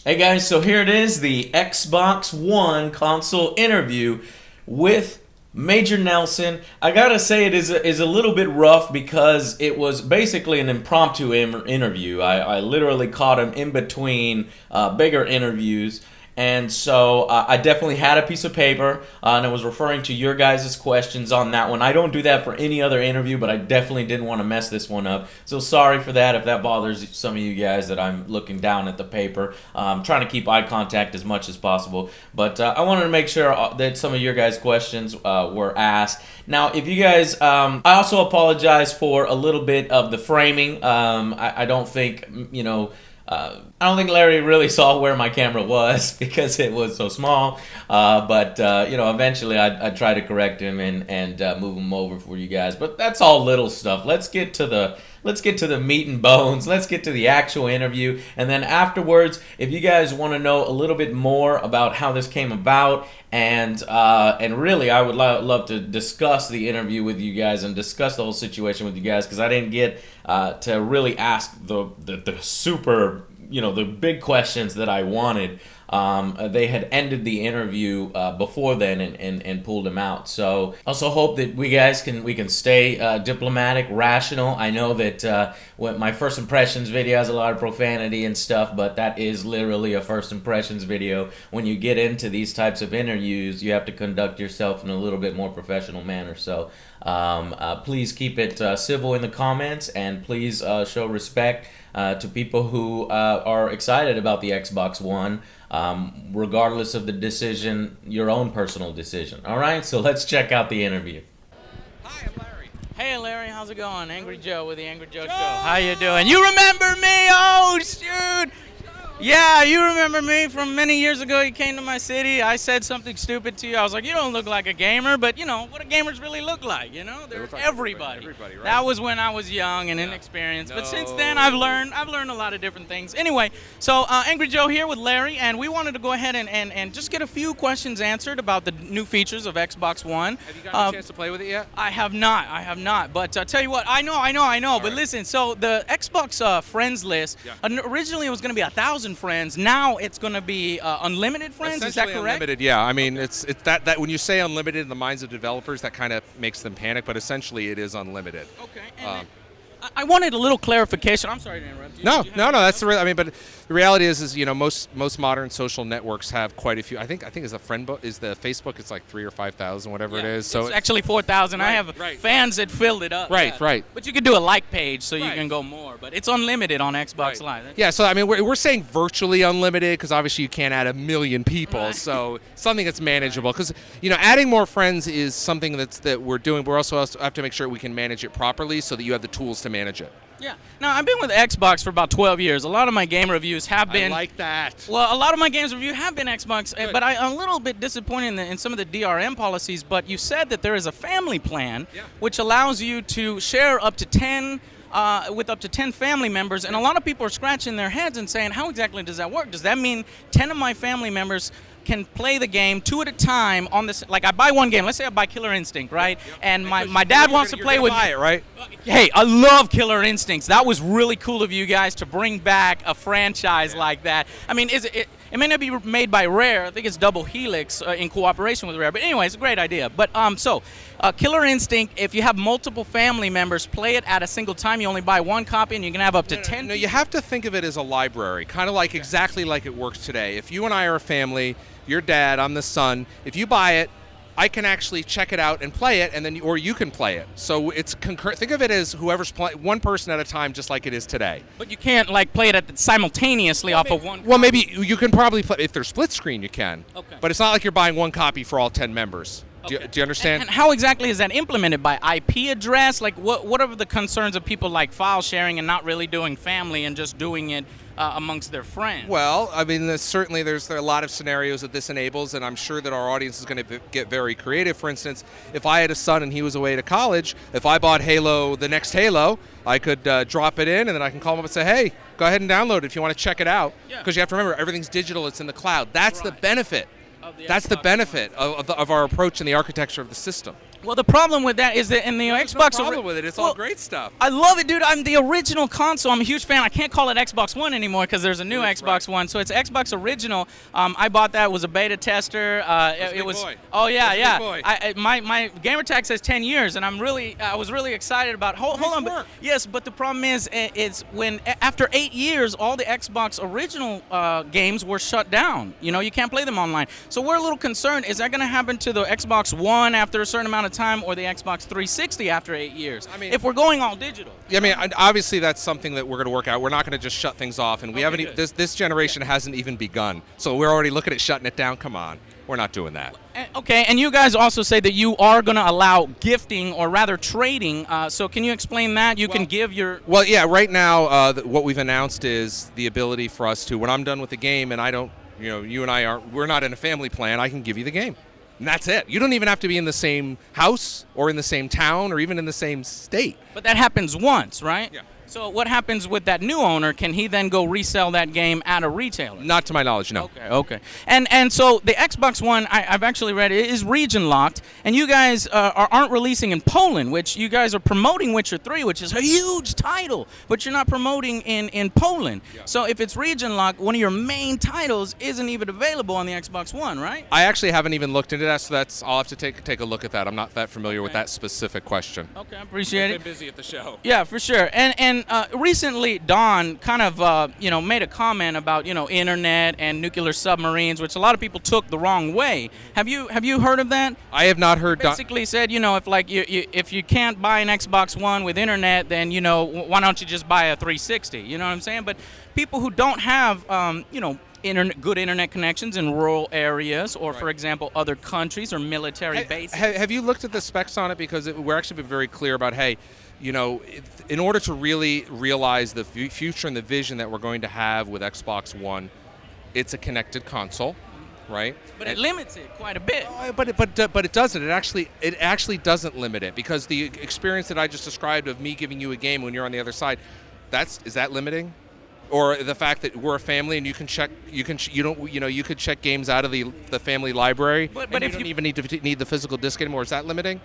Hey guys, so here it is, the Xbox One console interview with Major Nelson. I gotta say it is a little bit rough because it was basically an impromptu interview. I literally caught him in between bigger interviews. And so I definitely had a piece of paper, and I was referring to your guys' questions on that one. I don't do that for any other interview, but I definitely didn't want to mess this one up. So sorry for that if that bothers some of you guys that I'm looking down at the paper. I'm trying to keep eye contact as much as possible. But I wanted to make sure that some of your guys' questions were asked. Now, if you guys, I also apologize for a little bit of the framing. I don't think, I don't think Larry really saw where my camera was because it was so small. But eventually I tried to correct him and move him over for you guys. But that's all little stuff. Let's get to the meat and bones. Let's get to the actual interview. And then afterwards, if you guys want to know a little bit more about how this came about, and really I would love to discuss the interview with you guys and discuss the whole situation with you guys, because I didn't get to really ask the super, the big questions that I wanted. They had ended the interview before then and pulled him out. So also hope that we can stay diplomatic, rational. I know that when my first impressions video has a lot of profanity and stuff, but that is literally a first impressions video. When you get into these types of interviews, you have to conduct yourself in a little bit more professional manner. So please keep it civil in the comments, and please show respect to people who are excited about the Xbox One. Regardless of the decision, your own personal decision. All right, so let's check out the interview. Hi, I'm Larry. Hey Larry, how's it going? Angry Joe with the Angry Joe Show. How you doing? You remember me? Oh shoot! Yeah, you remember me from many years ago. You came to my city. I said something stupid to you. I was like, you don't look like a gamer, but what do gamers really look like? They're like everybody. Right? That was when I was young and inexperienced. But since then, I've learned a lot of different things. Anyway, so Angry Joe here with Larry, and we wanted to go ahead and just get a few questions answered about the new features of Xbox One. Have you gotten a chance to play with it yet? I have not. But tell you what, I know. All but right. Listen, so the Xbox friends list, originally it was going to be 1,000 friends. Now it's going to be unlimited friends. Is that correct? Unlimited, yeah. I mean, it's that when you say unlimited in the minds of developers, that kind of makes them panic. But essentially, it is unlimited. Okay. And I wanted a little clarification. I'm sorry to interrupt you. No. That's the real. I mean, but the reality is most modern social networks have quite a few. I think is the Facebook. It's like 3,000 or 5,000, whatever it is. So it's actually 4,000. I have fans that filled it up. Right. But you could do a like page, so you can go more. But it's unlimited on Xbox Live. Yeah. So I mean, we're saying virtually unlimited because obviously you can't add 1 million people. Right. So something that's manageable. Because adding more friends is something that we're doing. We're also have to make sure we can manage it properly so that you have the tools to manage it. Yeah. Now, I've been with Xbox for about 12 years. A lot of my game reviews have been... I like that. Well, a lot of my games reviews have been Xbox, but I'm a little bit disappointed in some of the DRM policies, but you said that there is a family plan which allows you to share up to 10... with up to 10 family members, and a lot of people are scratching their heads and saying, how exactly does that work? Does that mean 10 of my family members can play the game 2 at a time on this? Like, I buy one game. Let's say I buy Killer Instinct, right? Yep. And my dad wants to play with me. It, right? Hey, I love Killer Instincts. That was really cool of you guys to bring back a franchise like that. I mean, it may not be made by Rare. I think it's Double Helix in cooperation with Rare. But anyway, it's a great idea. But Killer Instinct, if you have multiple family members play it at a single time, you only buy one copy and you can have up to 10. No, you have to think of it as a library, kind of like exactly like it works today. If you and I are a family, your dad, I'm the son, if you buy it, I can actually check it out and play it, and then or you can play it. So it's concurrent. Think of it as whoever's playing, one person at a time, just like it is today. But you can't play it simultaneously off of one. Well, maybe you can probably play if they're split screen. You can. Okay. But it's not like you're buying one copy for all 10 members. Okay. Do you understand? And how exactly is that implemented? By IP address? Like, what are the concerns of people like file sharing and not really doing family and just doing it amongst their friends? Well, I mean, there are a lot of scenarios that this enables, and I'm sure that our audience is going to get very creative. For instance, if I had a son and he was away to college, if I bought the next Halo, I could drop it in, and then I can call him up and say, hey, go ahead and download it if you want to check it out. Because you have to remember, everything's digital, it's in the cloud. That's the benefit. That's the benefit of our approach and the architecture of the system. Well, the problem with that is that in the There's Xbox, no problem with it. It's all great stuff. I love it, dude. I'm the original console. I'm a huge fan. I can't call it Xbox One anymore because there's a new Xbox One. So it's Xbox Original. I bought that. Was a beta tester. It was. Boy. Oh yeah, That's yeah. big boy. My gamer tag says 10 years, and I was really excited about. Hold on. work. Yes, but the problem is, it's when after 8 years, all the Xbox Original games were shut down. You know, you can't play them online. So we're a little concerned. Is that going to happen to the Xbox One after a certain amount of time, or the Xbox 360 after 8 years? I mean, if we're going all digital. Yeah, I mean, obviously that's something that we're going to work out. We're not going to just shut things off, and we haven't. good. This generation hasn't even begun, so we're already looking at shutting it down. Come on, we're not doing that. Okay, and you guys also say that you are going to allow gifting, or rather trading. So can you explain that? You can give your. Well, yeah. Right now, what we've announced is the ability for us to, when I'm done with the game, and I don't, you and I aren't, we're not in a family plan. I can give you the game. And that's it. You don't even have to be in the same house or in the same town or even in the same state. But that happens once, right? Yeah. So what happens with that new owner? Can he then go resell that game at a retailer? Not to my knowledge, no. Okay. And so the Xbox One, I've actually read it is region locked, and you guys aren't releasing in Poland, which you guys are promoting Witcher 3, which is a huge title, but you're not promoting in Poland. Yeah. So if it's region locked, one of your main titles isn't even available on the Xbox One, right? I actually haven't even looked into that, so I'll have to take a look at that. I'm not that familiar with that specific question. Okay, I appreciate it. Been busy at the show. Yeah, for sure. And recently, Don kind of made a comment about internet and nuclear submarines, which a lot of people took the wrong way. Have you heard of that? I have not heard. Basically said, if you can't buy an Xbox One with internet, then why don't you just buy a 360? You know what I'm saying? But people who don't have good internet connections in rural areas, or for example other countries or military bases. Have you looked at the specs on it? Because we're actually been very clear about, hey, in order to really realize the future and the vision that we're going to have with Xbox One, it's a connected console, right? But it limits it quite a bit. But it doesn't. It actually doesn't limit it, because the experience that I just described of me giving you a game when you're on the other side, is that limiting? Or the fact that we're a family and you could check games out of the family library, but and if you don't even need the physical disc anymore. Is that limiting?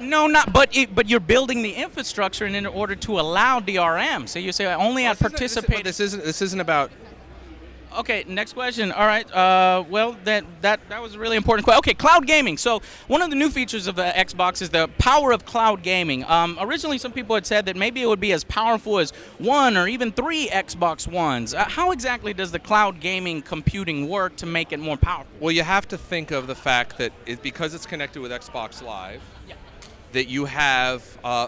No, not. But you're building the infrastructure in order to allow DRM. So you say only at participating. This isn't about. Okay, next question. All right. Well, that was a really important question. Okay, cloud gaming. So one of the new features of the Xbox is the power of cloud gaming. Originally, some people had said that maybe it would be as powerful as 1 or even 3 Xbox Ones. How exactly does the cloud gaming computing work to make it more powerful? Well, you have to think of the fact that because it's connected with Xbox Live, that you have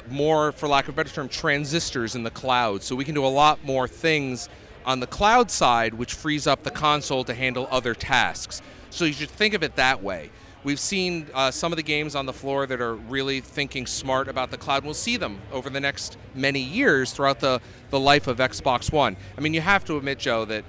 more, for lack of a better term, transistors in the cloud. So we can do a lot more things on the cloud side, which frees up the console to handle other tasks. So you should think of it that way. We've seen some of the games on the floor that are really thinking smart about the cloud. We'll see them over the next many years throughout the life of Xbox One. I mean, you have to admit, Joe, that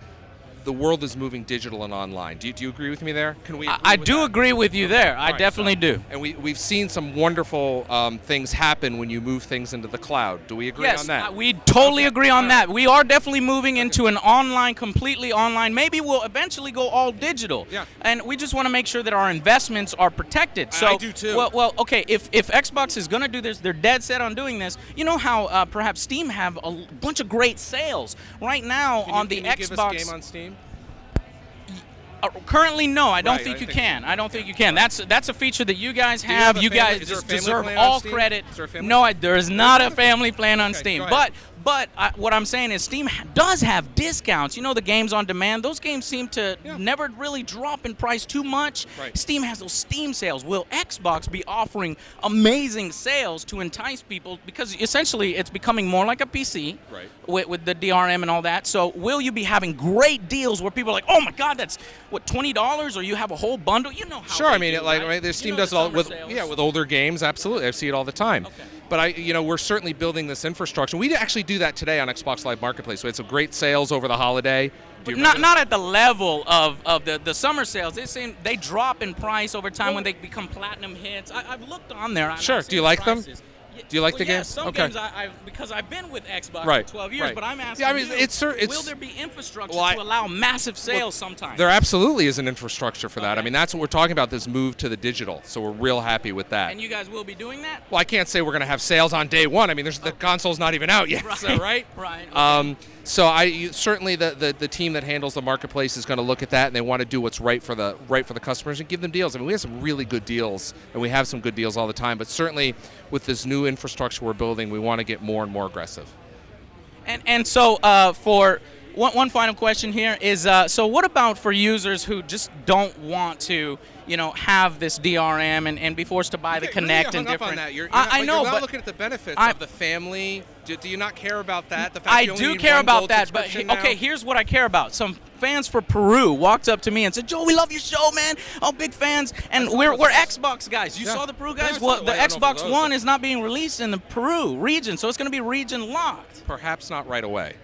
the world is moving digital and online. Do you agree with me there? Can we? I do agree with you there. I definitely do. And we've seen some wonderful things happen when you move things into the cloud. Do we agree on that? Yes, we totally agree on that. We are definitely moving into an online, completely online. Maybe we'll eventually go all digital. Yeah. And we just want to make sure that our investments are protected. So, I do too. Well, okay. If Xbox is going to do this, they're dead set on doing this. You know how perhaps Steam have a bunch of great sales right now on the Xbox. Give us a game on Steam? Currently, no. I don't Right, think I you think can. I don't think you can. That's a feature that you guys you have. have a You family- guys is there a just family deserve plan on all Steam? credit. Is there a family No, there is not a family plan on Okay, Steam. go ahead. But what I'm saying is Steam does have discounts. You know, the games on demand, those games seem to never really drop in price too much. Right. Steam has those Steam sales. Will Xbox be offering amazing sales to entice people? Because essentially it's becoming more like a PC with the DRM and all that. So will you be having great deals where people are like, oh my God, that's what, $20, or you have a whole bundle? You know how Sure, they I mean, do, right? the Steam You know does the it all summer with sales. with older games. Absolutely, I see it all the time. Okay. But we're certainly building this infrastructure. We actually do that today on Xbox Live Marketplace. So it's a great sales over the holiday. Do you remember Not at the level of the summer sales. They drop in price over time when they become platinum hits. I've looked on there. Sure. I've Do you seen like them? prices. Do you like the yeah, games? some Okay. games because I've been with Xbox Right, for 12 years, right. but I'm asking Yeah, I mean, you, it's will there be infrastructure Well, to allow massive sales sometimes? There absolutely is an infrastructure for that. I mean, that's what we're talking about, this move to the digital. So we're real happy with that. And you guys will be doing that? Well, I can't say we're going to have sales on day one. I mean, the console's not even out yet, Right. so, right? Right. Okay. So certainly the team that handles the marketplace is going to look at that, and they want to do what's right for the customers and give them deals. I mean, we have some really good deals, and we have some good deals all the time. But certainly with this new infrastructure we're building, we want to get more and more aggressive. And so for one final question here is, so what about for users who just don't want to, have this DRM and be forced to buy the Kinect and different? I know, you're not but looking at the benefits of the family. Do you not care about that? The fact I you only do need care one about gold that, but subscription now? okay, here's what I care about. Some fans for Peru walked up to me and said, "Joe, we love your show, man. Oh, big fans." And we're Xbox guys. You saw the Peru guys? Yeah, Well, the I don't know if Xbox those, One but- is not being released in the Peru region, so it's going to be region locked. Perhaps not right away.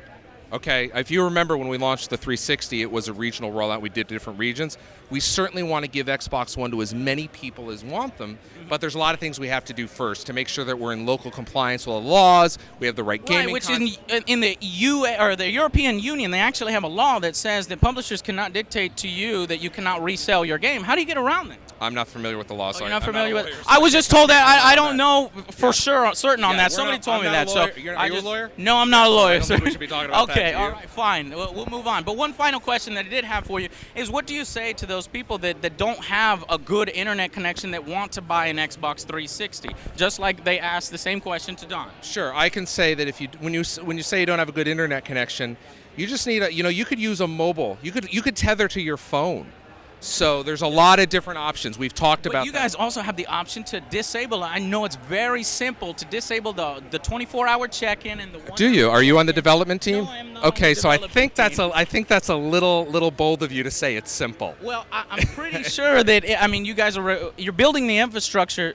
Okay, if you remember when we launched the 360, it was a regional rollout. We did different regions. We certainly want to give Xbox One to as many people as want them, but there's a lot of things we have to do first to make sure that we're in local compliance with the laws, we have the right gaming Right, which in the the European Union, they actually have a law that says that publishers cannot dictate to you that you cannot resell your game. How do you get around that? I'm not familiar with the law, so You're not I'm familiar a with lawyer, so I was just told that. I don't know for Yeah. certain on Yeah, that. we're Somebody not- told I'm me not that. a So lawyer. Are you a lawyer? No, I'm not a lawyer. I don't think we should be talking about that, Okay, do all you? right, fine. We'll move on. But one final question that I did have for you is, what do you say to those people that don't have a good internet connection that want to buy an Xbox 360? Just like they asked the same question to Don. Sure, I can say that when you say you don't have a good internet connection, you just need you could use a mobile. You could tether to your phone. So there's a lot of different options. We've talked But about you that. guys also have the option to disable. I know it's very simple to disable the 24-hour check-in and the one. Do you? Are you on the development team? No, I am not on Okay, the so I development think team. I think that's a little bold of you to say it's simple. Well, I'm pretty sure that you guys you're building the infrastructure.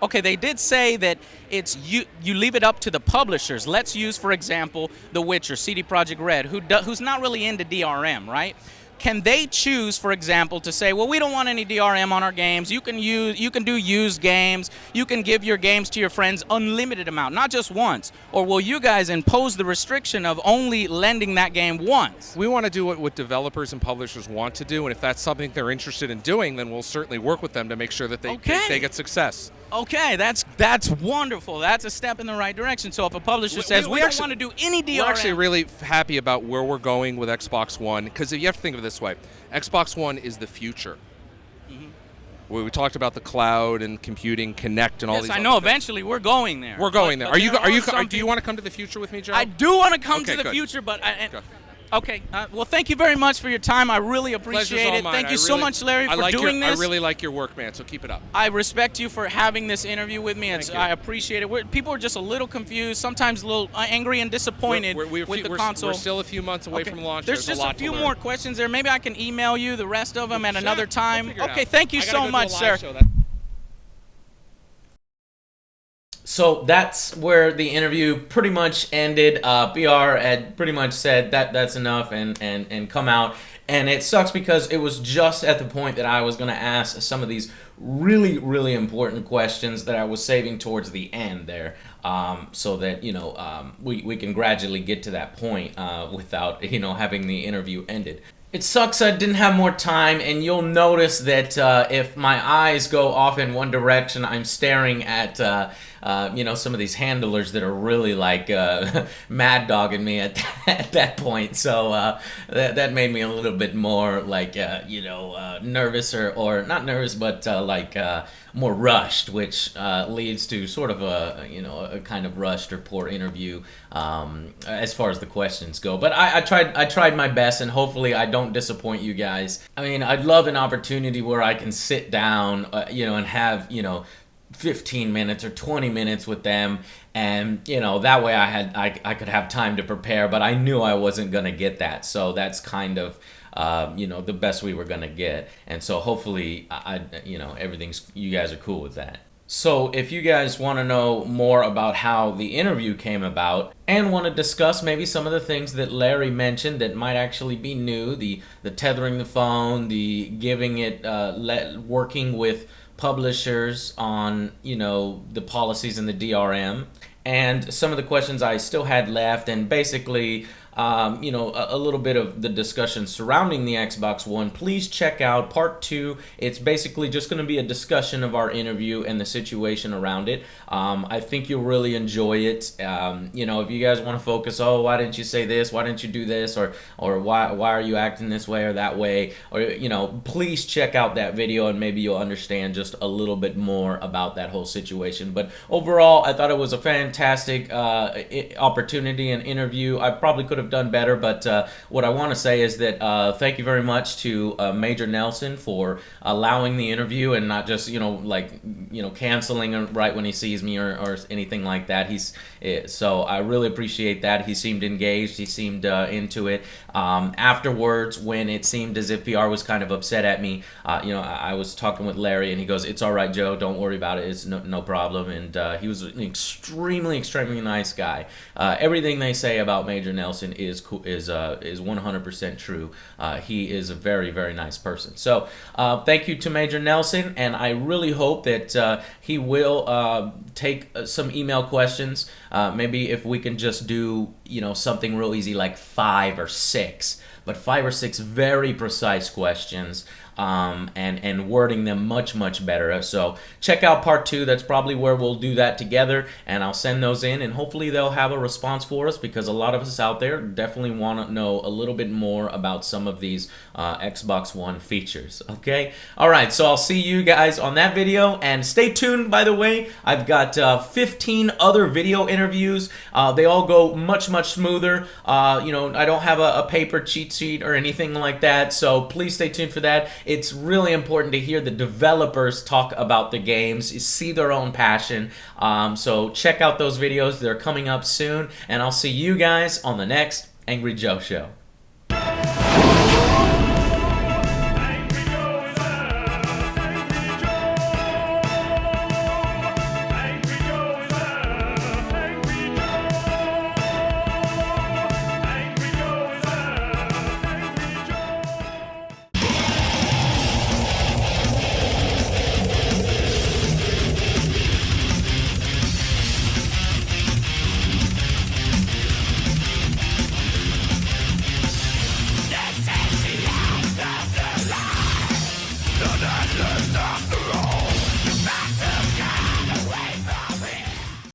Okay, they did say that it's you leave it up to the publishers. Let's use, for example, The Witcher, CD Projekt Red, who's not really into DRM, right? Can they choose, for example, to say, well, we don't want any DRM on our games. You can do used games. You can give your games to your friends unlimited amount, not just once. Or will you guys impose the restriction of only lending that game once? We want to do what developers and publishers want to do, and if that's something they're interested in doing, then we'll certainly work with them to make sure that they get success. Okay, that's wonderful. That's a step in the right direction. So if a publisher says we don't want to do any DRM, We're actually really happy about where we're going with Xbox One, because you have to think of it this way: Xbox One is the future. We talked about the cloud and computing, Kinect, and all yes, these. I other know. things. Eventually, we're going there. We're going there. But Do you some want to come to the future with me, Joe? I do want to come Okay, to the good. future, but Good. okay. Well, thank you very much for your time. I really Pleasure's appreciate all it. mine. Thank I you so really- much, Larry, I for like doing this. I really like your work, man. So keep it up. I respect you for having this interview with me. Thank you. I appreciate it. People are just a little confused, sometimes a little angry and disappointed with the console. We're still a few months away Okay. from launch. There's just a a lot few to learn. more questions there. Maybe I can email you the rest of them at Sure, another we'll time. figure it Okay, out. thank you I gotta so go do a much, live sir. show. So that's where the interview pretty much ended. BR had pretty much said that's enough and come out. And it sucks because it was just at the point that I was going to ask some of these really, really important questions that I was saving towards the end there, so that, we can gradually get to that point without, having the interview ended. It sucks I didn't have more time, and you'll notice that if my eyes go off in one direction, I'm staring at, some of these handlers that are really like mad dogging me at that point. So that made me a little bit more like, nervous or not nervous, but more rushed, which leads to sort of a kind of rushed or poor interview as far as the questions go. But I tried my best, and hopefully I don't disappoint you guys. I mean, I'd love an opportunity where I can sit down, and have 15 minutes or 20 minutes with them, and that way I could have time to prepare. But I knew I wasn't gonna get that, so that's kind of the best we were gonna get. And so hopefully you guys are cool with that. So if you guys want to know more about how the interview came about and want to discuss maybe some of the things that Larry mentioned that might actually be new, the tethering the phone, the giving it working with publishers on, the policies in the DRM, and some of the questions I still had left, and basically a little bit of the discussion surrounding the Xbox One. Please check out part 2. It's basically just going to be a discussion of our interview and the situation around it. I think you'll really enjoy it. If you guys want to focus, why didn't you say this? Why didn't you do this? Or why are you acting this way or that way? Or, please check out that video and maybe you'll understand just a little bit more about that whole situation. But overall, I thought it was a fantastic opportunity and interview. I probably could have done better, but what I want to say is that thank you very much to Major Nelson for allowing the interview and not just canceling right when he sees me or anything like that. So I really appreciate that. He seemed engaged. He seemed into it. Afterwards, when it seemed as if PR was kind of upset at me, I was talking with Larry and he goes, "It's all right, Joe. Don't worry about it. It's no problem." And he was an extremely nice guy. Everything they say about Major Nelson is 100% true. He is a very, very nice person. So thank you to Major Nelson, and I really hope that he will take some email questions. Maybe if we can just do something real easy like 5 or 6, but 5 or 6 very precise questions. And wording them much better. So check out part 2. That's probably where we'll do that together, and I'll send those in, and hopefully they'll have a response for us, because a lot of us out there definitely want to know a little bit more about some of these Xbox One features. Okay? Alright, so I'll see you guys on that video, and stay tuned, by the way. I've got 15 other video interviews. They all go much smoother. I don't have a paper cheat sheet or anything like that, so please stay tuned for that. It's really important to hear the developers talk about the games, see their own passion. So check out those videos. They're coming up soon, and I'll see you guys on the next Angry Joe Show.